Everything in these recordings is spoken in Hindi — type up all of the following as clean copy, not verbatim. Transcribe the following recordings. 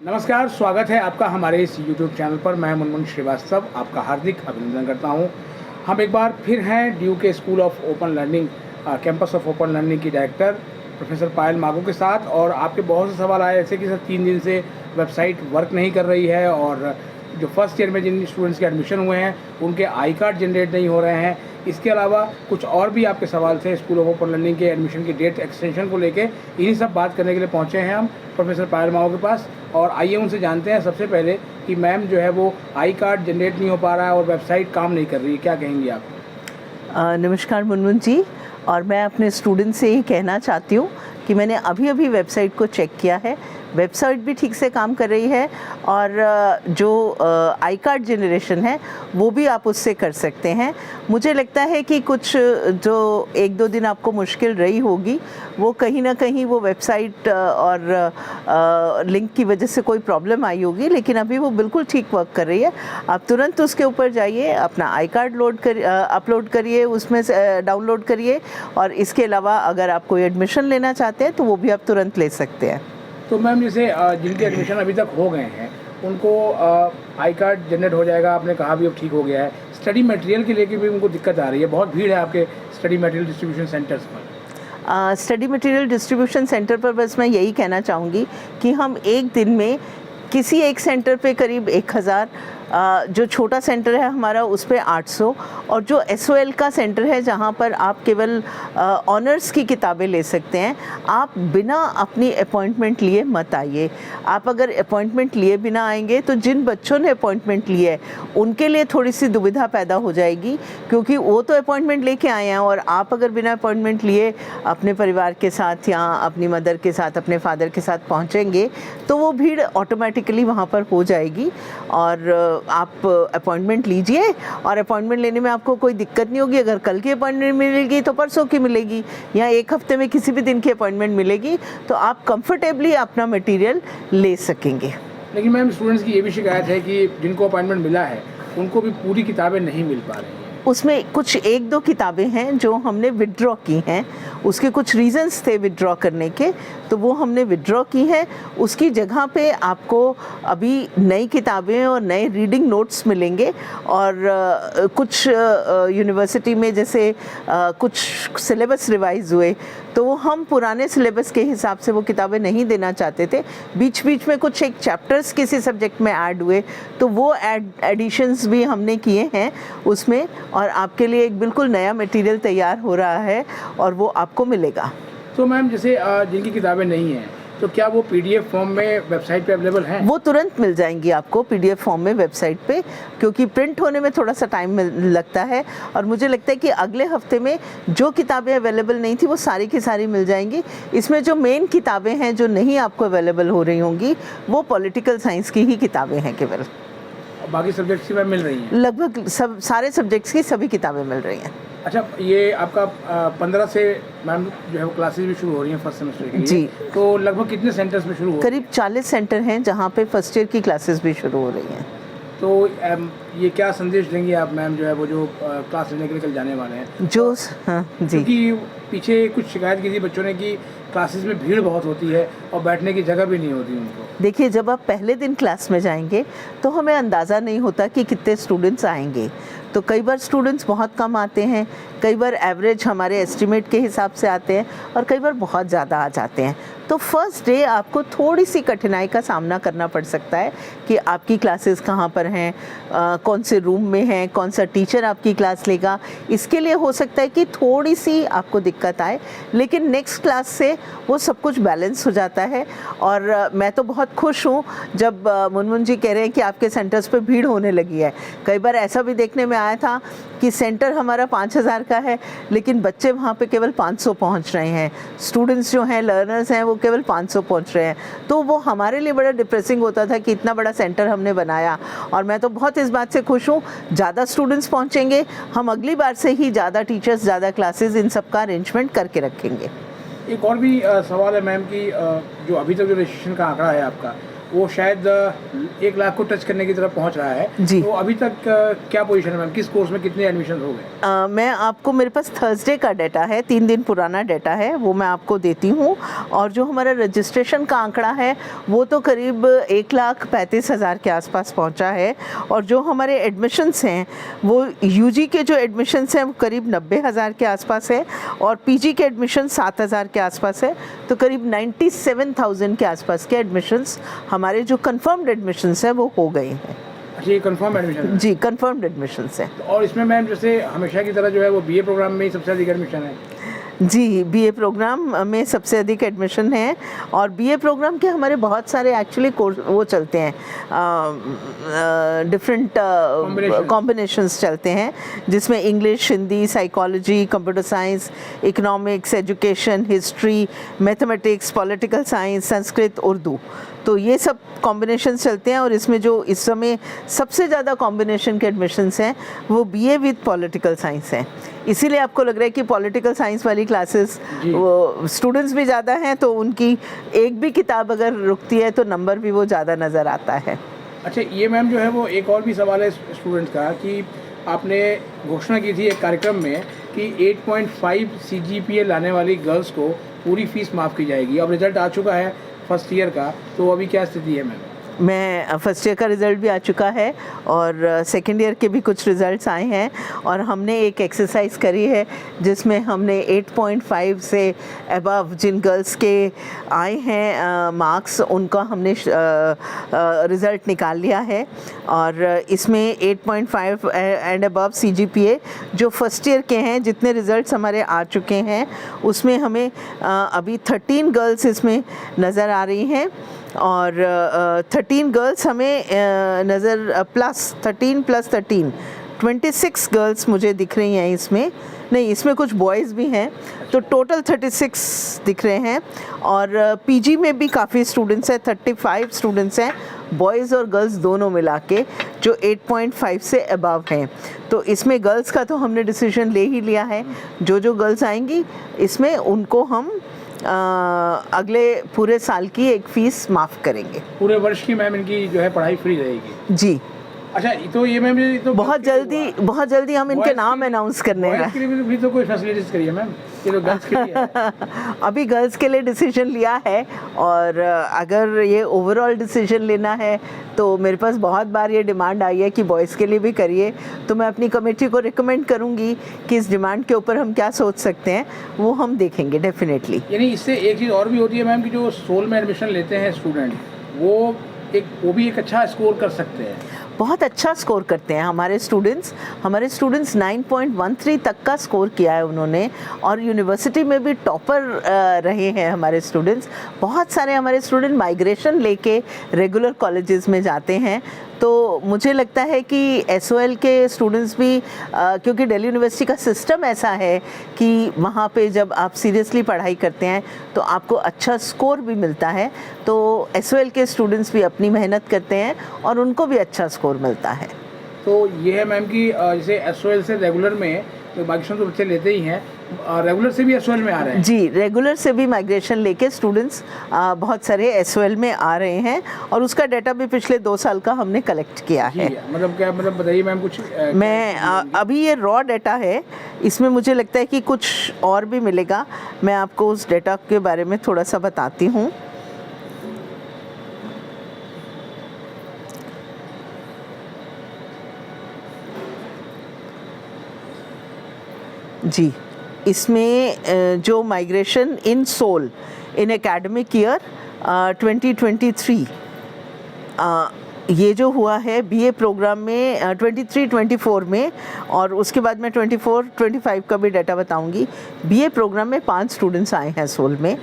नमस्कार, स्वागत है आपका हमारे इस YouTube चैनल पर। मैं मुनमुन श्रीवास्तव आपका हार्दिक अभिनंदन करता हूं। हम एक बार फिर हैं ड्यू के school of open learning campus of open learning की डायरेक्टर प्रोफेसर पायल मागो के साथ। और आपके बहुत से सवाल आए ऐसे कि सर 3 दिन से वेबसाइट वर्क नहीं कर रही है और जो फर्स्ट ईयर में जिन स्टूडेंट्स के एडमिशन हुए हैं उनके आई कार्ड जनरेट नहीं हो रहे हैं। इसके अलावा कुछ और भी आपके सवाल थे स्कूल ऑफ ओपन लर्निंग के एडमिशन की डेट एक्सटेंशन को लेके। इन्हीं सब बात करने के लिए पहुंचे हैं हम प्रोफेसर पायल मागो के पास। और आइए उनसे जानते हैं सबसे पहले कि मैम जो है वो आई कार्ड जनरेट नहीं हो पा रहा है और वेबसाइट काम नहीं कर रही है, क्या कहेंगी आप? नमस्कार मुनमुन जी, और मैं अपने स्टूडेंट से ये कहना चाहती हूँ कि मैंने अभी वेबसाइट को चेक किया है। वेबसाइट भी ठीक से काम कर रही है और जो आई कार्ड जनरेशन है वो भी आप उससे कर सकते हैं। मुझे लगता है कि कुछ जो 1-2 दिन आपको मुश्किल रही होगी वो कहीं ना कहीं वो वेबसाइट और लिंक की वजह से कोई प्रॉब्लम आई होगी, लेकिन अभी वो बिल्कुल ठीक वर्क कर रही है। आप तुरंत उसके ऊपर जाइए, अपना आई कार्ड अपलोड करिए, उसमें से डाउनलोड करिए, और इसके अलावा अगर आप कोई एडमिशन लेना चाहते हैं तो वो भी आप तुरंत ले सकते हैं। तो मैम जैसे जिनके एडमिशन अभी तक हो गए हैं उनको आई कार्ड जनरेट हो जाएगा, आपने कहा भी अब ठीक हो गया है। स्टडी मटेरियल के लेके भी उनको दिक्कत आ रही है, बहुत भीड़ है आपके स्टडी मटेरियल डिस्ट्रीब्यूशन सेंटर्स पर। स्टडी मटेरियल डिस्ट्रीब्यूशन सेंटर पर बस मैं यही कहना चाहूँगी कि हम एक दिन में किसी एक सेंटर पे करीब 1000, जो छोटा सेंटर है हमारा उस पर 800, और जो SOL का सेंटर है जहाँ पर आप केवल ऑनर्स की किताबें ले सकते हैं, आप बिना अपनी अपॉइंटमेंट लिए मत आइए। आप अगर अपॉइंटमेंट लिए बिना आएंगे तो जिन बच्चों ने अपॉइंटमेंट लिए है उनके लिए थोड़ी सी दुविधा पैदा हो जाएगी, क्योंकि वो तो अपॉइंटमेंट लेके आए हैं और आप अगर बिना अपॉइंटमेंट लिए अपने परिवार के साथ या अपनी मदर के साथ, अपने फादर के साथ पहुँचेंगे तो वो भीड़ ऑटोमेटिकली वहाँ पर हो जाएगी। और आप अपॉइंटमेंट लीजिए, और अपॉइंटमेंट लेने में आपको कोई दिक्कत नहीं होगी। अगर कल की अपॉइंटमेंट मिलेगी तो परसों की मिलेगी, या एक हफ्ते में किसी भी दिन की अपॉइंटमेंट मिलेगी, तो आप कंफर्टेबली अपना मटेरियल ले सकेंगे। लेकिन मैम स्टूडेंट्स की ये भी शिकायत है कि जिनको अपॉइंटमेंट मिला है उनको भी पूरी किताबें नहीं मिल पा रही हैं। उसमें कुछ 1-2 किताबें हैं जो हमने विड्रॉ की हैं, उसके कुछ रीज़न्स थे विड्रॉ करने के, तो वो हमने विड्रॉ की है। उसकी जगह पे आपको अभी नई किताबें और नए रीडिंग नोट्स मिलेंगे। और कुछ यूनिवर्सिटी में जैसे कुछ सिलेबस रिवाइज हुए तो वो हम पुराने सिलेबस के हिसाब से वो किताबें नहीं देना चाहते थे। बीच बीच में कुछ एक चैप्टर्स किसी सब्जेक्ट में ऐड हुए तो वो एडिशंस भी हमने किए हैं उसमें, और आपके लिए एक बिल्कुल नया मटेरियल तैयार हो रहा है और वो आपको मिलेगा। तो मैम जैसे जिनकी किताबें नहीं हैं तो क्या वो PDF फॉर्म में वेबसाइट पे अवेलेबल हैं? वो तुरंत मिल जाएंगी आपको PDF फॉर्म में वेबसाइट पे, क्योंकि प्रिंट होने में थोड़ा सा टाइम लगता है। और मुझे लगता है कि अगले हफ्ते में जो किताबें अवेलेबल नहीं थी वो सारी की सारी मिल जाएंगी। इसमें जो मेन किताबें हैं जो नहीं आपको अवेलेबल हो रही होंगी वो पॉलिटिकल साइंस की ही किताबें हैं केवल। बाकी सब्जेक्ट्स की मैम मिल रही हैं? लगभग सब सारे सब्जेक्ट्स की सभी किताबें मिल रही हैं। अच्छा, ये आपका 15 से मैम जो है वो क्लासेस भी शुरू हो रही हैं फर्स्ट सेमेस्टर के लिए जी। तो लगभग कितने सेंटर्स में शुरू हो? करीब 40 सेंटर हैं जहाँ पे फर्स्ट ईयर की क्लासेस भी शुरू हो रही हैं। तो ये क्या संदेश देंगे आप मैम जो है वो जो क्लास लेने के लिए कल जाने वाले हैं? हाँ जी, क्योंकि पीछे कुछ शिकायत की थी बच्चों ने कि क्लासेस में भीड़ बहुत होती है और बैठने की जगह भी नहीं होती उनको। देखिए, जब आप पहले दिन क्लास में जाएंगे तो हमें अंदाज़ा नहीं होता कि कितने स्टूडेंट्स आएंगे। तो कई बार स्टूडेंट्स बहुत कम आते हैं, कई बार एवरेज हमारे एस्टिमेट के हिसाब से आते हैं, और कई बार बहुत ज़्यादा आ जाते हैं। तो फर्स्ट डे आपको थोड़ी सी कठिनाई का सामना करना पड़ सकता है कि आपकी क्लासेस कहाँ पर हैं, कौन से रूम में हैं, कौन सा टीचर आपकी क्लास लेगा। इसके लिए हो सकता है कि थोड़ी सी आपको दिक्कत आए, लेकिन नेक्स्ट क्लास से वो सब कुछ बैलेंस हो जाता है। और मैं तो बहुत खुश हूँ जब मुनमुन जी कह रहे हैं कि आपके सेंटर्स पे भीड़ होने लगी है। कई बार ऐसा भी देखने में आया था कि सेंटर हमारा 5000 का है लेकिन बच्चे वहाँ पे केवल 500 पहुँच रहे हैं, स्टूडेंट्स जो हैं, लर्नर्स हैं, वो केवल 500 पहुँच रहे हैं। तो वो हमारे लिए बड़ा डिप्रेसिंग होता था कि इतना बड़ा सेंटर हमने बनाया। और मैं तो बहुत इस बात से खुश हूँ, ज़्यादा स्टूडेंट्स पहुँचेंगे, हम अगली बार से ही ज़्यादा टीचर्स, ज़्यादा क्लासेस, इन सब का अरेंजमेंट करके रखेंगे। एक और भी सवाल है मैम कि जो अभी तक जो रजिस्ट्रेशन का आंकड़ा है आपका वो शायद 1 लाख को टच करने की तरफ पहुंच रहा है। जी। तो अभी तक क्या पोजीशन है मैम, किस कोर्स में कितने एडमिशन हो गए? मैं आपको, मेरे पास थर्सडे का डाटा है, 3 दिन पुराना डाटा है, वो मैं आपको देती हूँ। और जो हमारा रजिस्ट्रेशन का आंकड़ा है वो तो करीब 1,35,000 के आसपास पहुँचा है। और जो हमारे एडमिशन्स हैं वो यूजी के जो एडमिशन्स हैं वो करीब 90,000 के आसपास है, और पीजी के एडमिशन 7,000 के आसपास है। तो करीब 97,000 के आसपास के एडमिशन्स हमारे जो कंफर्म्ड एडमिशन्स हैं वो हो गए हैं। अच्छा, ये कंफर्म एडमिशन है? जी, कंफर्म्ड एडमिशन्स हैं। और इसमें मैम जैसे हमेशा की तरह जो है वो बीए प्रोग्राम में ही सबसे अधिक एडमिशन है? जी, बीए प्रोग्राम में सबसे अधिक एडमिशन है। और बीए प्रोग्राम के हमारे बहुत सारे एक्चुअली कोर्स वो चलते हैं, डिफरेंट कॉम्बिनेशंस चलते हैं, जिसमें English, Hindi, psychology, computer science, economics, education, history, mathematics, political science, Sanskrit, Urdu. तो ये सब कॉम्बिनेशन चलते हैं। और इसमें जो इस समय सबसे ज़्यादा कॉम्बिनेशन के एडमिशन्स हैं वो बीए विद पॉलिटिकल साइंस हैं। इसीलिए आपको लग रहा है कि पॉलिटिकल साइंस वाली क्लासेस वो स्टूडेंट्स भी ज़्यादा हैं, तो उनकी एक भी किताब अगर रुकती है तो नंबर भी वो ज़्यादा नज़र आता है। अच्छा, ये मैम जो है वो एक और भी सवाल है स्टूडेंट्स का कि आपने घोषणा की थी एक कार्यक्रम में कि 8.5 CGPA लाने वाली गर्ल्स को पूरी फीस माफ़ की जाएगी। अब रिजल्ट आ चुका है फर्स्ट ईयर का, तो अभी क्या स्थिति है मैम? मैं फर्स्ट ईयर का रिज़ल्ट भी आ चुका है और सेकेंड ईयर के भी कुछ रिज़ल्ट्स आए हैं। और हमने एक एक्सरसाइज करी है जिसमें हमने 8.5 से अबव जिन गर्ल्स के आए हैं मार्क्स, उनका हमने रिज़ल्ट निकाल लिया है। और इसमें 8.5 एंड अबव CGPA जो फर्स्ट ईयर के हैं, जितने रिज़ल्ट्स हमारे आ चुके हैं उसमें हमें अभी 13 गर्ल्स इसमें नज़र आ रही हैं। और 13 गर्ल्स हमें नज़र प्लस 13 + 13 26 गर्ल्स मुझे दिख रही हैं इसमें। नहीं, इसमें कुछ बॉयज़ भी हैं, तो टोटल 36 दिख रहे हैं। और पीजी में भी काफ़ी स्टूडेंट्स हैं, 35 स्टूडेंट्स हैं, बॉयज़ और गर्ल्स दोनों मिला के, जो 8.5 से अबव हैं। तो इसमें गर्ल्स का तो हमने डिसीजन ले ही लिया है। जो गर्ल्स आएंगी इसमें उनको हम अगले पूरे साल की एक फ़ीस माफ़ करेंगे। पूरे वर्ष की मैम इनकी जो है पढ़ाई फ्री रहेगी? जी। अच्छा, तो ये मैम तो बहुत जल्दी हम इनके नाम अनाउंस करने हैं। के लिए भी तो कोई फैसिलिटीज करिए मैम, ये तो गर्ल्स के लिए है। अभी गर्ल्स के लिए डिसीजन लिया है, और अगर ये ओवरऑल डिसीजन लेना है तो मेरे पास बहुत बार ये डिमांड आई है कि बॉयज़ के लिए भी करिए। तो मैं अपनी कमेटी को रिकमेंड करूँगी कि इस डिमांड के ऊपर हम क्या सोच सकते हैं, वो हम देखेंगे डेफिनेटली। यानी इससे एक चीज़ और भी होती है मैम कि जो सोल में एडमिशन लेते हैं स्टूडेंट, वो भी एक अच्छा स्कोर कर सकते हैं। बहुत अच्छा स्कोर करते हैं हमारे स्टूडेंट्स 9.13 तक का स्कोर किया है उन्होंने। और यूनिवर्सिटी में भी टॉपर रहे हैं हमारे स्टूडेंट्स। बहुत सारे हमारे स्टूडेंट माइग्रेशन लेके रेगुलर कॉलेजेस में जाते हैं। तो मुझे लगता है कि SOL के स्टूडेंट्स भी, क्योंकि दिल्ली यूनिवर्सिटी का सिस्टम ऐसा है कि वहाँ पे जब आप सीरियसली पढ़ाई करते हैं तो आपको अच्छा स्कोर भी मिलता है। तो SOL के स्टूडेंट्स भी अपनी मेहनत करते हैं और उनको भी अच्छा स्कोर मिलता है। तो ये है मैम कि जैसे SOL से रेगुलर में तो माइग्रेशन तो बच्चे लेते ही हैं, रेगुलर से भी SOL में आ रहे हैं? जी, रेगुलर से भी माइग्रेशन लेके स्टूडेंट्स बहुत सारे SOL में आ रहे हैं, और उसका डाटा भी पिछले 2 साल का हमने कलेक्ट किया है। मतलब क्या, मतलब बताइए मैम कुछ। मैं अभी ये रॉ डाटा है, इसमें मुझे लगता है कि कुछ और भी मिलेगा। मैं आपको उस डाटा के बारे में थोड़ा सा बताती हूँ। जी, इसमें जो migration in soul in academic year 2023 ये जो हुआ है बीए प्रोग्राम में 23-24 में, और उसके बाद मैं 24-25 का भी डाटा बताऊंगी। बीए प्रोग्राम में 5 स्टूडेंट्स आए हैं सोल में,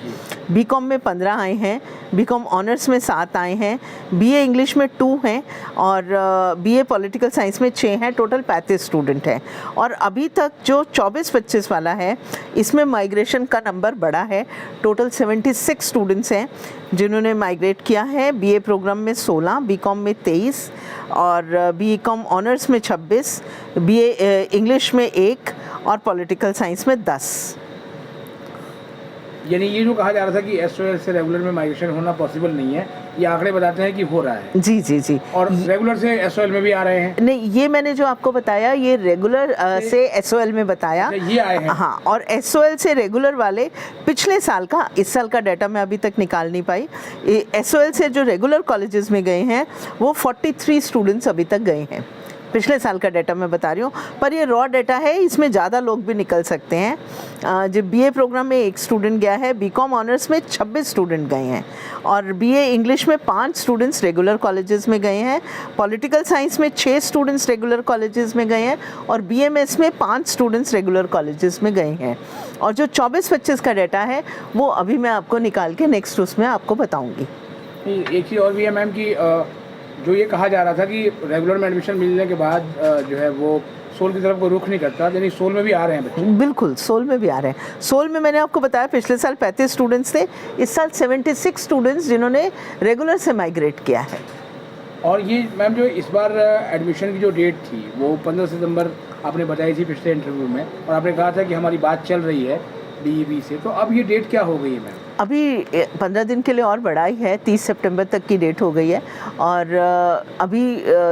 बीकॉम में 15 आए हैं, बीकॉम ऑनर्स में 7 आए हैं, बीए इंग्लिश में 2 हैं, और बीए पॉलिटिकल साइंस में 6 हैं। टोटल 35 स्टूडेंट हैं। और अभी तक जो 24-25 वाला है, इसमें माइग्रेशन का नंबर बड़ा है। टोटल 76 स्टूडेंट्स हैं जिन्होंने माइग्रेट किया है। बीए प्रोग्राम में 16, बीकॉम में 23, और बीकॉम ऑनर्स में 26, बीए इंग्लिश में 1, और पॉलिटिकल साइंस में 10। यानी ये जो कहा जा रहा था कि एसओएल से रेगुलर में माइग्रेशन होना पॉसिबल नहीं है, ये आंकड़े बताते हैं कि हो रहा है। जी जी जी। और रेगुलर से एसओएल में भी आ रहे हैं? नहीं, ये मैंने जो आपको बताया ये रेगुलर से एसओएल में बताया। ये आए हैं? हाँ, और एसओएल से रेगुलर वाले पिछले साल का, इस साल का डाटा मैं अभी तक निकाल नहीं पाई। एसओएल से जो रेगुलर कॉलेजेस में गए हैं वो 43 स्टूडेंट्स अभी तक गए हैं। पिछले साल का डाटा मैं बता रही हूँ, पर ये रॉ डाटा है, इसमें ज़्यादा लोग भी निकल सकते हैं। जो बीए प्रोग्राम में 1 स्टूडेंट गया है, बीकॉम ऑनर्स में 26 स्टूडेंट गए हैं, और बीए इंग्लिश में 5 स्टूडेंट्स रेगुलर कॉलेजेस में गए हैं, पॉलिटिकल साइंस में 6 स्टूडेंट्स रेगुलर कॉलेजेस में गए हैं, और बीएमएस में 5 स्टूडेंट्स रेगुलर कॉलेजेस में गए हैं। और जो 24-25 का डाटा है वो अभी मैं आपको निकाल के नेक्स्ट उसमें आपको बताऊँगी। एक चीज़ और भी है मैम कि जो ये कहा जा रहा था कि रेगुलर में एडमिशन मिलने के बाद जो है वो सोल की तरफ को रुख नहीं करता, यानी सोल में भी आ रहे हैं बच्चे? बिल्कुल, सोल में भी आ रहे हैं। सोल में मैंने आपको बताया पिछले साल 35 स्टूडेंट्स थे, इस साल 76 स्टूडेंट्स जिन्होंने रेगुलर से माइग्रेट किया है। और ये मैम जो इस बार एडमिशन की जो डेट थी वो 15 सितंबर आपने बताई थी पिछले इंटरव्यू में, और आपने कहा था कि हमारी बात चल रही है डीईबी से, तो अब ये डेट क्या हो गई है मैम? अभी 15 दिन के लिए और बढ़ाई है, 30 सितंबर तक की डेट हो गई है। और अभी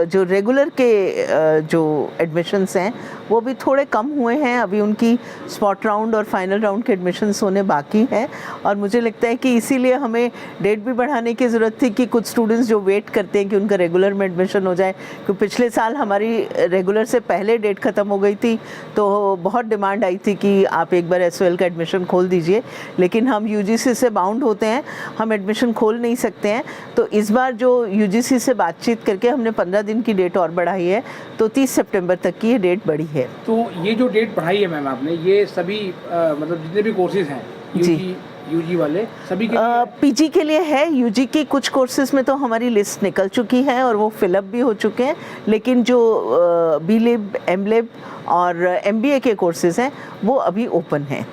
जो रेगुलर के जो एडमिशन्स हैं वो भी थोड़े कम हुए हैं, अभी उनकी स्पॉट राउंड और फाइनल राउंड के एडमिशन्स होने बाकी हैं। और मुझे लगता है कि इसीलिए हमें डेट भी बढ़ाने की ज़रूरत थी कि कुछ स्टूडेंट्स जो वेट करते हैं कि उनका रेगुलर में एडमिशन हो जाए, क्योंकि पिछले साल हमारी रेगुलर से पहले डेट ख़त्म हो गई थी, तो बहुत डिमांड आई थी कि आप एक बार एसओएल का एडमिशन खोल दीजिए, लेकिन हम यूजीसी से बाउंड होते हैं, हम एडमिशन खोल नहीं सकते हैं। तो इस बार जो यूजीसी से बातचीत करके हमने 15 दिन की डेट और बढ़ाई है, तो 30 सितंबर तक की ये डेट बढ़ी है। तो ये जो डेट बढ़ाई है मैम आपने, ये सभी मतलब जितने भी कोर्सेज हैं यूजी वाले सभी के पीजी के लिए है। यूजी की कुछ कोर्सेज में तो हमारी लिस्ट निकल चुकी है और वो फिलअप भी हो चुके हैं, लेकिन जो बीलिब, एमलिब और एमबीए के कोर्सेज हैं वो अभी ओपन हैं।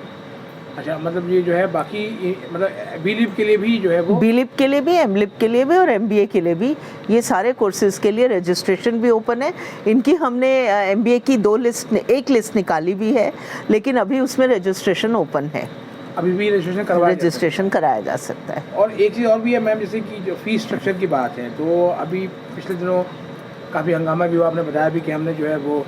अच्छा, मतलब ये जो है बाकी मतलब बीलिब के लिए भी जो है वो, बीलिब के लिए भी, एमलिब के लिए भी और एमबीए के लिए भी, ये सारे कोर्सेज के लिए रजिस्ट्रेशन भी ओपन है। इनकी हमने एमबीए की एक लिस्ट निकाली भी है, लेकिन अभी उसमें रजिस्ट्रेशन ओपन है। अभी भी रजिस्ट्रेशन कराया जा सकता है। और एक चीज़ और भी है मैम, जैसे कि जो फीस स्ट्रक्चर की बात है, तो अभी पिछले दिनों काफ़ी हंगामा भी हुआ, आपने बताया भी कि हमने जो है वो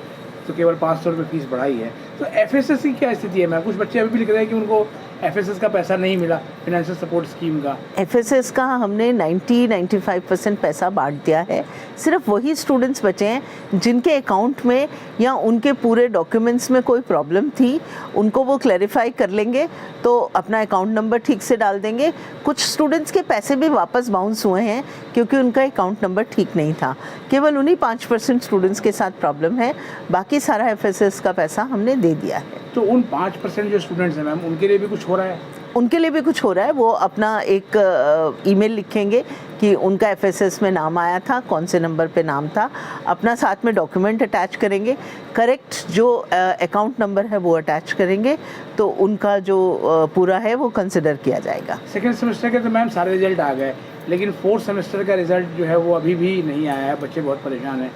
तो केवल 500 रुपये फीस बढ़ाई है। तो एफएसएस की क्या स्थिति है मैम? कुछ बच्चे अभी भी लिख रहे हैं कि उनको एफएसएस का पैसा नहीं मिला, फाइनेंशियल सपोर्ट स्कीम का। एफएसएस का हमने 90-95% पैसा बांट दिया है। सिर्फ वही स्टूडेंट्स बचे हैं जिनके अकाउंट में या उनके पूरे डॉक्यूमेंट्स में कोई प्रॉब्लम थी, उनको वो क्लैरिफाई कर लेंगे तो अपना अकाउंट नंबर ठीक से डाल देंगे। कुछ स्टूडेंट्स के पैसे भी वापस बाउंस हुए हैं क्योंकि उनका अकाउंट नंबर ठीक नहीं था। केवल उन्हीं 5% स्टूडेंट्स के साथ प्रॉब्लम है, बाकी सारा एफएसएस का पैसा हमने दे दिया है। तो उन 5% जो स्टूडेंट्स हैं मैम, उनके लिए भी कुछ हो रहा है? उनके लिए भी कुछ हो रहा है। वो अपना एक ईमेल लिखेंगे कि उनका एफएसएस में नाम आया था, कौन से नंबर पे नाम था, अपना साथ में डॉक्यूमेंट अटैच करेंगे, करेक्ट जो अकाउंट नंबर है वो अटैच करेंगे, तो उनका जो पूरा है वो कंसिडर किया जाएगा। सेकेंड सेमेस्टर के तो मैम सारे रिजल्ट आ गए, लेकिन 4th सेमेस्टर का रिजल्ट जो है वो अभी भी नहीं आया है, बच्चे बहुत परेशान हैं।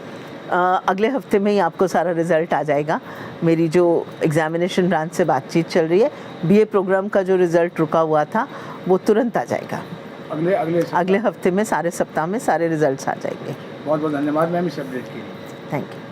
अगले हफ्ते में ही आपको सारा रिज़ल्ट आ जाएगा। मेरी जो एग्ज़ामिनेशन ब्रांच से बातचीत चल रही है, बीए प्रोग्राम का जो रिज़ल्ट रुका हुआ था वो तुरंत आ जाएगा। अगले हफ्ते में, सारे सप्ताह में सारे रिज़ल्ट्स आ जाएंगे। बहुत बहुत धन्यवाद मैम इस अपडेट के लिए। Thank you.